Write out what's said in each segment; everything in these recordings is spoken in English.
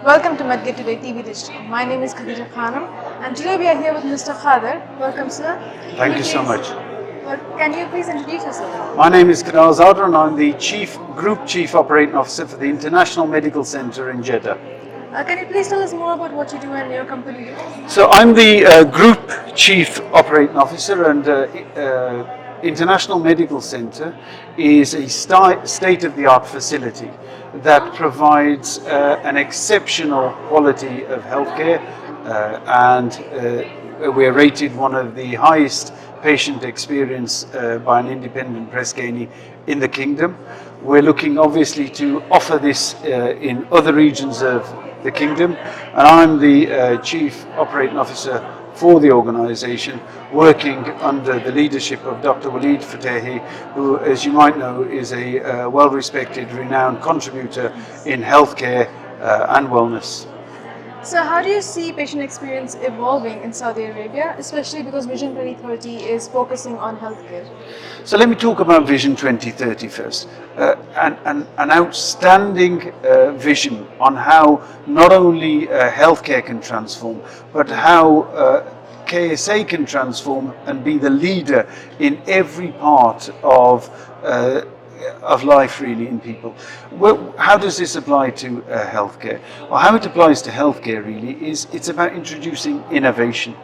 Welcome to Medgate Today TV Digital. My name is Qadar Zada and today we are here with Mr. Qadar. Welcome, sir. Thank you so much. Can you please introduce yourself? My name is Qadar Zada and I'm the Group Chief Operating Officer for the International Medical Center in Jeddah. Can you please tell us more about what you do and your company do? So I'm the Group Chief Operating Officer, and International Medical Center is a state-of-the-art facility that provides an exceptional quality of healthcare, and we're rated one of the highest patient experience by an independent press genie in the kingdom. We're looking obviously to offer this in other regions of the kingdom, and I'm the Chief Operating Officer for the organisation, working under the leadership of Dr. Waleed Fatehi, who, as you might know, is a well-respected, renowned contributor in healthcare and wellness. So how do you see patient experience evolving in Saudi Arabia, especially because Vision 2030 is focusing on healthcare? So let me talk about Vision 2030 first. An outstanding vision on how not only healthcare can transform, but how KSA can transform and be the leader in every part of life, really, in people. Well, how does this apply to healthcare? Well, how it applies to healthcare really is it's about introducing innovation.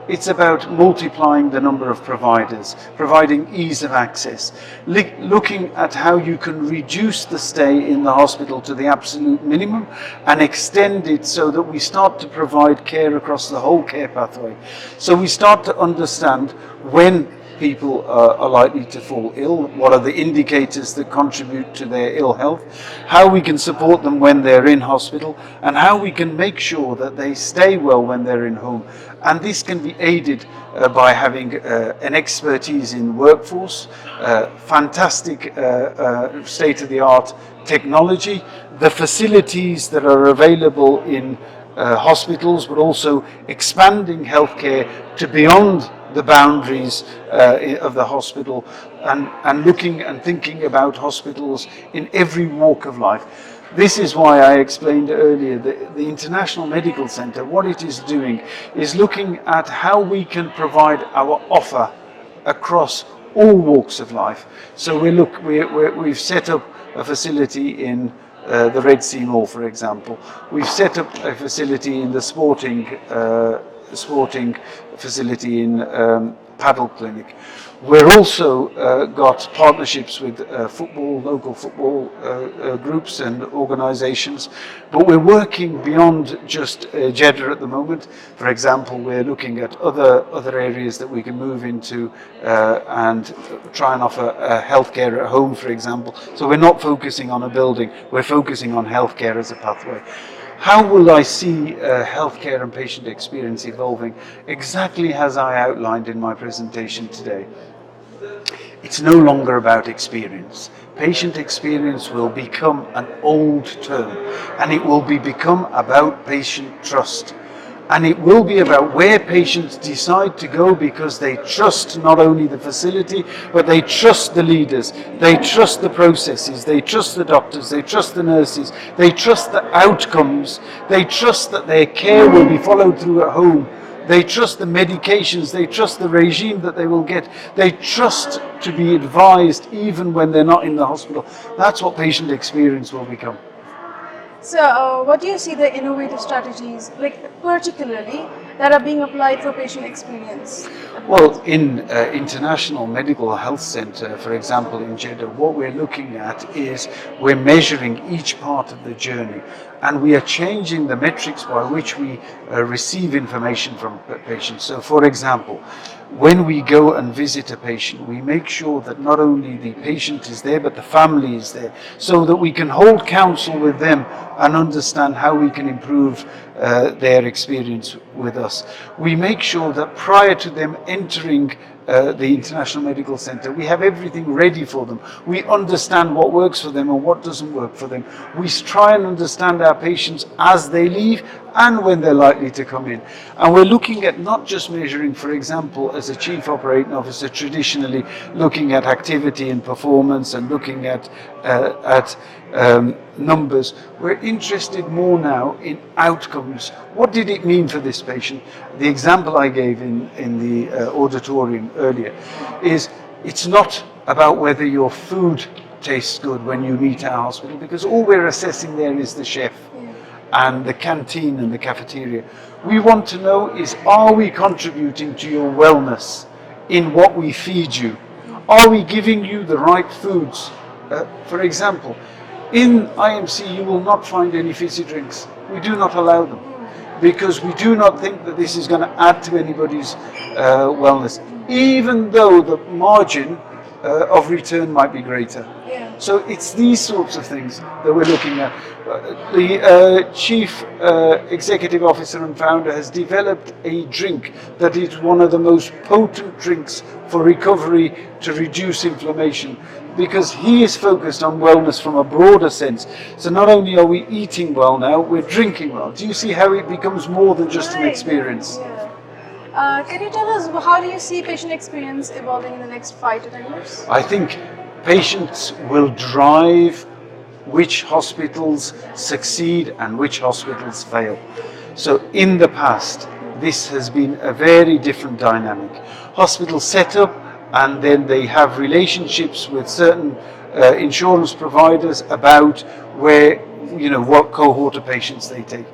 It's about multiplying the number of providers, providing ease of access, looking at how you can reduce the stay in the hospital to the absolute minimum and extend it so that we start to provide care across the whole care pathway. So we start to understand when people are likely to fall ill, what are the indicators that contribute to their ill health, how we can support them when they're in hospital, and how we can make sure that they stay well when they're in home. And this can be aided by having an expertise in workforce, fantastic state-of-the-art technology, the facilities that are available in hospitals, but also expanding healthcare to beyond the boundaries of the hospital, and looking and thinking about hospitals in every walk of life. This is why I explained earlier that the International Medical Center, what it is doing is looking at how we can provide our offer across all walks of life. So we've set up a facility in the Red Sea Mall, for example. We've set up a facility in the sporting facility in Paddle Clinic. We're also got partnerships with local football groups and organisations, but we're working beyond just Jeddah at the moment. For example, we're looking at other areas that we can move into and try and offer healthcare at home, for example. So we're not focusing on a building, we're focusing on healthcare as a pathway. How will I see healthcare and patient experience evolving? Exactly as I outlined in my presentation today. It's no longer about experience. Patient experience will become an old term, and it will become about patient trust. And it will be about where patients decide to go because they trust not only the facility, but they trust the leaders, they trust the processes, they trust the doctors, they trust the nurses, they trust the outcomes, they trust that their care will be followed through at home, they trust the medications, they trust the regime that they will get, they trust to be advised even when they're not in the hospital. That's what patient experience will become. So what do you see the innovative strategies, particularly, that are being applied for patient experience? Well, in International Medical Health Center, for example, in Jeddah, what we're looking at is we're measuring each part of the journey, and we are changing the metrics by which we receive information from patients. So, for example, when we go and visit a patient, we make sure that not only the patient is there, but the family is there, so that we can hold counsel with them and understand how we can improve their experience with us. We make sure that prior to them entering the International Medical Center, we have everything ready for them. We understand what works for them and what doesn't work for them. We try and understand our patients as they leave and when they're likely to come in. And we're looking at not just measuring, for example, as a chief operating officer, traditionally looking at activity and performance and looking at numbers. We're interested more now in outcomes. What did it mean for this patient? The example I gave in the auditorium earlier is it's not about whether your food tastes good when you meet our hospital, because all we're assessing there is the chef and the canteen and the cafeteria. We want to know is, are we contributing to your wellness in what we feed you? Are we giving you the right foods? For example, in IMC you will not find any fizzy drinks. We do not allow them because we do not think that this is going to add to anybody's wellness, even though the margin of return might be greater. So it's these sorts of things that we're looking at. The Chief Executive Officer and Founder has developed a drink that is one of the most potent drinks for recovery to reduce inflammation, because he is focused on wellness from a broader sense. So not only are we eating well now, we're drinking well. Do you see how it becomes more than just an experience? Can you tell us, how do you see patient experience evolving in the next 5 to 10 years? I think patients will drive which hospitals succeed and which hospitals fail. So in the past, this has been a very different dynamic. Hospitals set up and then they have relationships with certain insurance providers about where, what cohort of patients they take.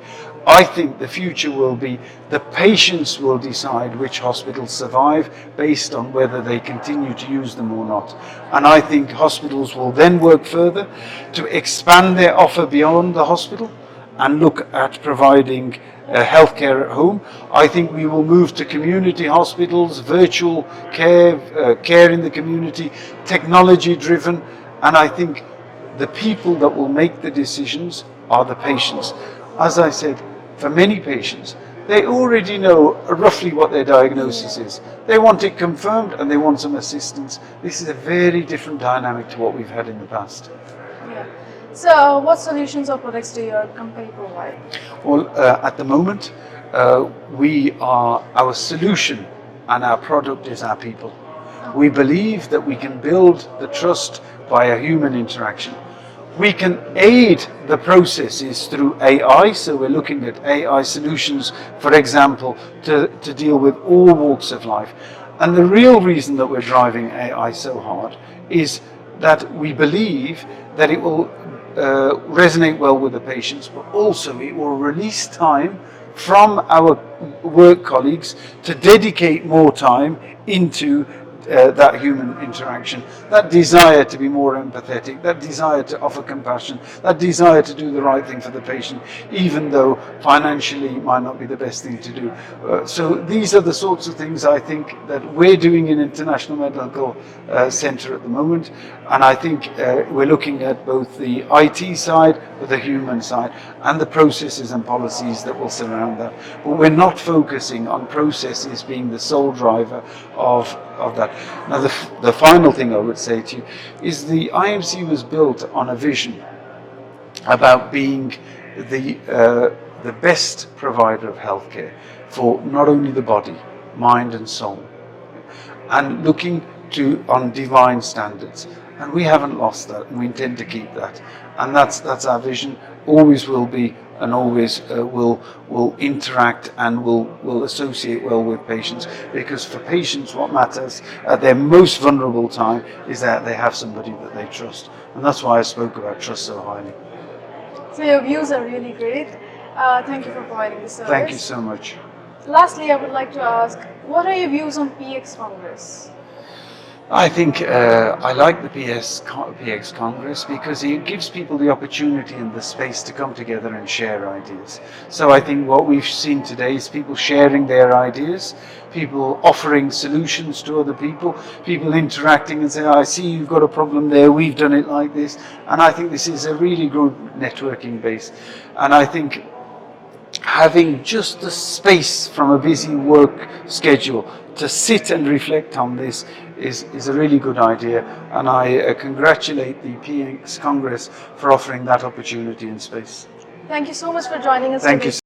I think the future will be the patients will decide which hospitals survive based on whether they continue to use them or not. And I think hospitals will then work further to expand their offer beyond the hospital and look at providing healthcare at home. I think we will move to community hospitals, virtual care, care in the community, technology driven, and I think the people that will make the decisions are the patients. As I said, for many patients, they already know roughly what their diagnosis is. They want it confirmed and they want some assistance. This is a very different dynamic to what we've had in the past. So what solutions or products do your company provide? Well, at the moment, our solution and our product is our people. We believe that we can build the trust by a human interaction. We can aid the processes through AI, so we're looking at AI solutions, for example, to deal with all walks of life. And the real reason that we're driving AI so hard is that we believe that it will resonate well with the patients, but also it will release time from our work colleagues to dedicate more time into that human interaction, that desire to be more empathetic, that desire to offer compassion, that desire to do the right thing for the patient, even though financially it might not be the best thing to do. So these are the sorts of things I think that we're doing in International Medical Centre at the moment, and I think we're looking at both the IT side, but the human side, and the processes and policies that will surround that. But we're not focusing on processes being the sole driver of that. Now the final thing I would say to you is the IMC was built on a vision about being the best provider of healthcare for not only the body, mind and soul, and looking on divine standards. And we haven't lost that, and we intend to keep that. And that's our vision, always will be, and always will interact and will associate well with patients, because for patients what matters at their most vulnerable time is that they have somebody that they trust, and that's why I spoke about trust so highly. So your views are really great. Thank you for providing this service. Thank you so much. Lastly, I would like to ask, what are your views on PX Congress? I think I like the PX Congress because it gives people the opportunity and the space to come together and share ideas. So I think what we've seen today is people sharing their ideas, people offering solutions to other people, people interacting and saying, I see you've got a problem there, we've done it like this. And I think this is a really good networking base. And I think having just the space from a busy work schedule to sit and reflect on this is a really good idea, and I congratulate the PX Congress for offering that opportunity and space. Thank you so much for joining us today. Thank you.